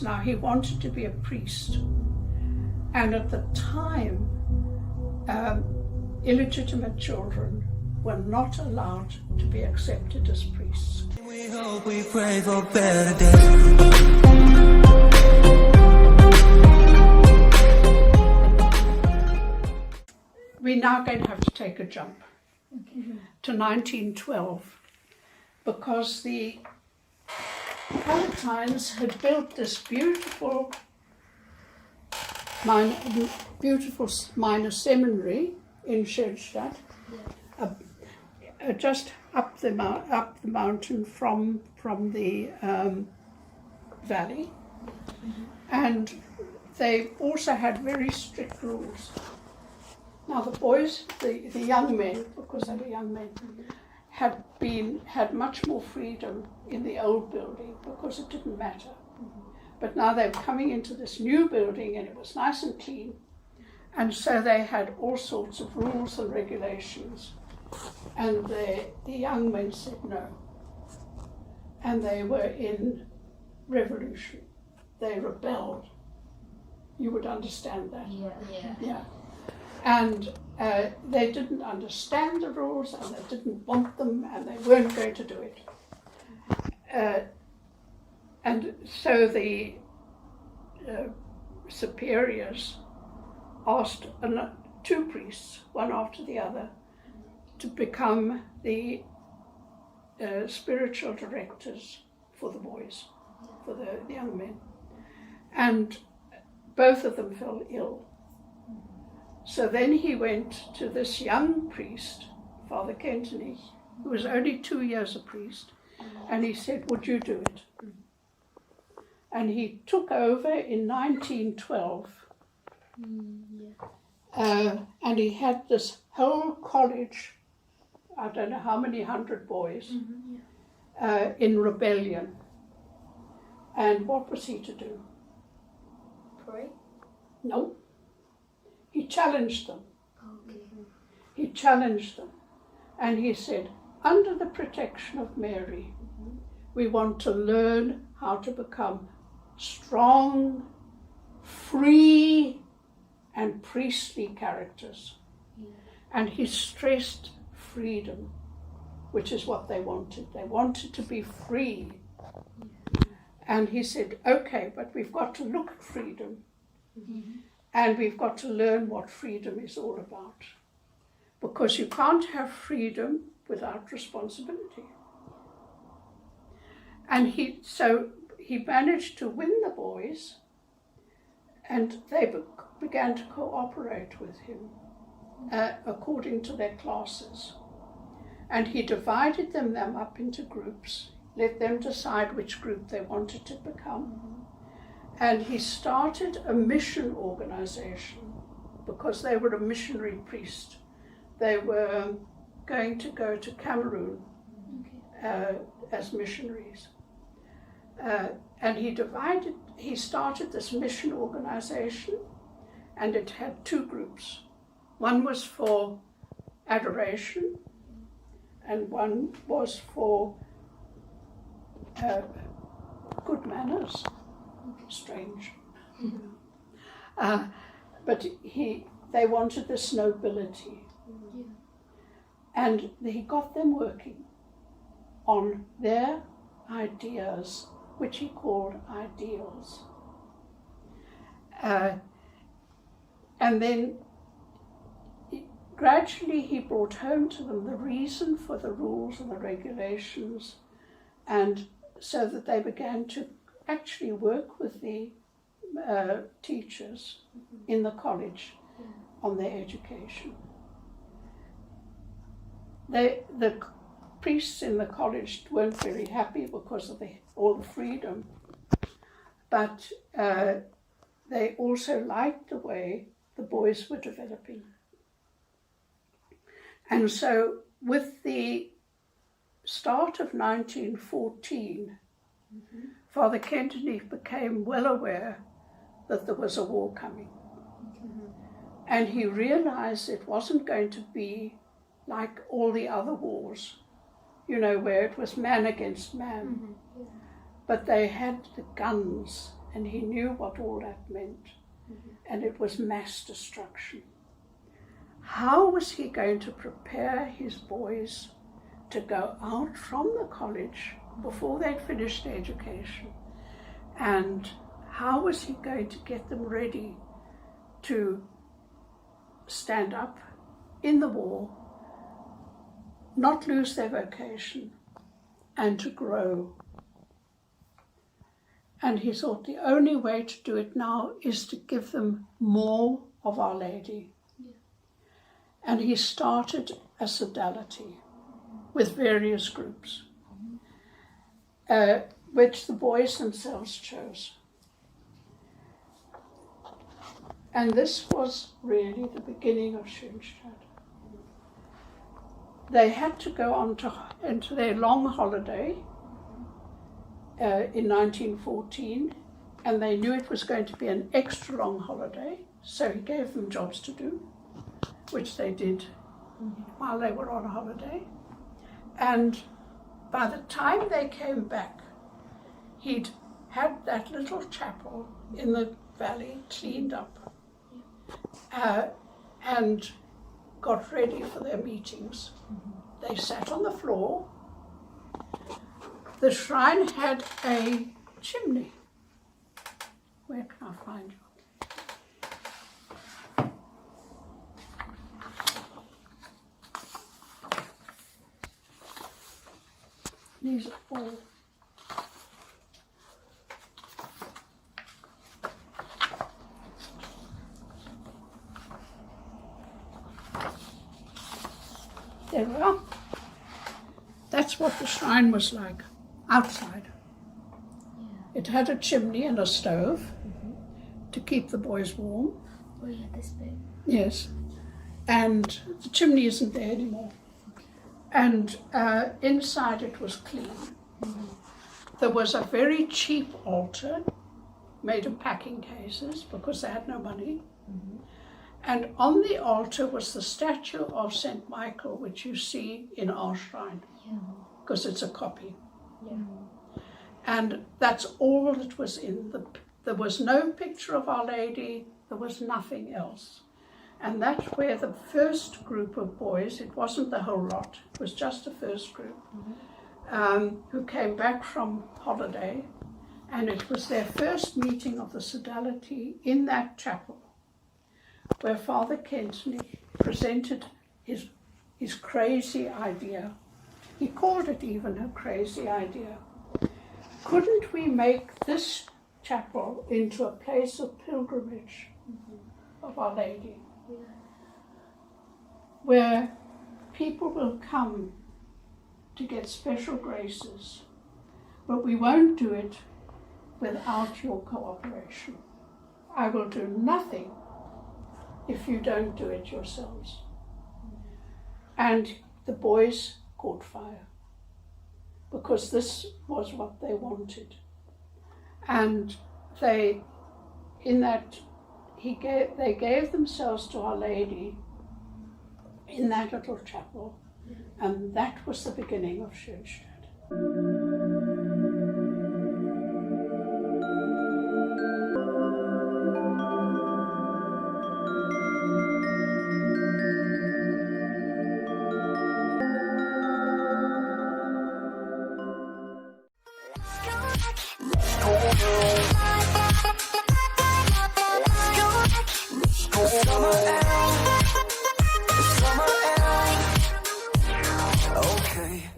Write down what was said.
priest. Now he wanted to be a priest, and at the time illegitimate children were not allowed to be accepted as priests. We hope, we pray for better days. We're now going to have to take a jump to 1912, because the Palatines had built this beautiful minor seminary in Schoenstatt, just up the mountain from the valley, and they also had very strict rules. Now the boys, the young men, because they were young men, had much more freedom in the old building because it didn't matter. But now they were coming into this new building and it was nice and clean, and so they had all sorts of rules and regulations, and the young men said no, and they were in revolution. They rebelled. You would understand that. Yeah. And they didn't understand the rules, and they didn't want them, and they weren't going to do it. And so the superiors asked two priests, one after the other, to become the spiritual directors for the boys, for the young men. And both of them fell ill. So then he went to this young priest, Father Kentenich, who was only 2 years a priest, and he said, "Would you do it?" And he took over in 1912, and he had this whole college, I don't know how many hundred boys, in rebellion. And what was he to do? Pray? No. He challenged them. Okay. He challenged them. And he said, under the protection of Mary, we want to learn how to become strong, free, and priestly characters. And he stressed freedom, which is what they wanted. They wanted to be free. And he said, okay, but we've got to look at freedom. And we've got to learn what freedom is all about. Because you can't have freedom without responsibility. And so he managed to win the boys, and they began to cooperate with him according to their classes. And he divided them up into groups, let them decide which group they wanted to become. And he started a mission organization because they were a missionary priest. They were going to go to Cameroon as missionaries. And he started this mission organization, and it had two groups. One was for adoration, and one was for good manners. Strange. But they wanted this nobility. And he got them working on their ideas, which he called ideals. And then gradually he brought home to them the reason for the rules and the regulations, and so that they began to actually work with the teachers in the college on their education. The priests in the college weren't very happy because of all the freedom, but they also liked the way the boys were developing. And so with the start of 1914, Father Kentenich became well aware that there was a war coming. And he realized it wasn't going to be like all the other wars, where it was man against man. But they had the guns and he knew what all that meant, and it was mass destruction. How was he going to prepare his boys to go out from the college before they'd finished their education? And how was he going to get them ready to stand up in the war, not lose their vocation, and to grow? And he thought the only way to do it now is to give them more of Our Lady. And he started a sodality with various groups, which the boys themselves chose. And this was really the beginning of Schoenstatt. They had to go on into their long holiday in 1914, and they knew it was going to be an extra long holiday, so he gave them jobs to do, which they did while they were on holiday. And by the time they came back, he'd had that little chapel in the valley cleaned up and got ready for their meetings. They sat on the floor. The shrine had a chimney. Where can I find you? These are all. There we are. That's what the shrine was like outside. It had a chimney and a stove to keep the boys warm. Oh yeah, this bit. Yes. And the chimney isn't there anymore. And inside it was clean. There was a very cheap altar made of packing cases because they had no money. And on the altar was the statue of St. Michael, which you see in our shrine, because it's a copy. And that's all that was in there was no picture of Our Lady, there was nothing else. And that's where the first group of boys, it wasn't the whole lot, it was just the first group, who came back from holiday, and it was their first meeting of the sodality in that chapel, where Father Kentenich presented his crazy idea. He called it even a crazy idea. Couldn't we make this chapel into a place of pilgrimage of Our Lady, where people will come to get special graces, but we won't do it without your cooperation. I will do nothing if you don't do it yourselves. And the boys caught fire, because this was what they wanted. And they gave themselves to Our Lady in that little chapel, and that was the beginning of Schoenstatt. Okay.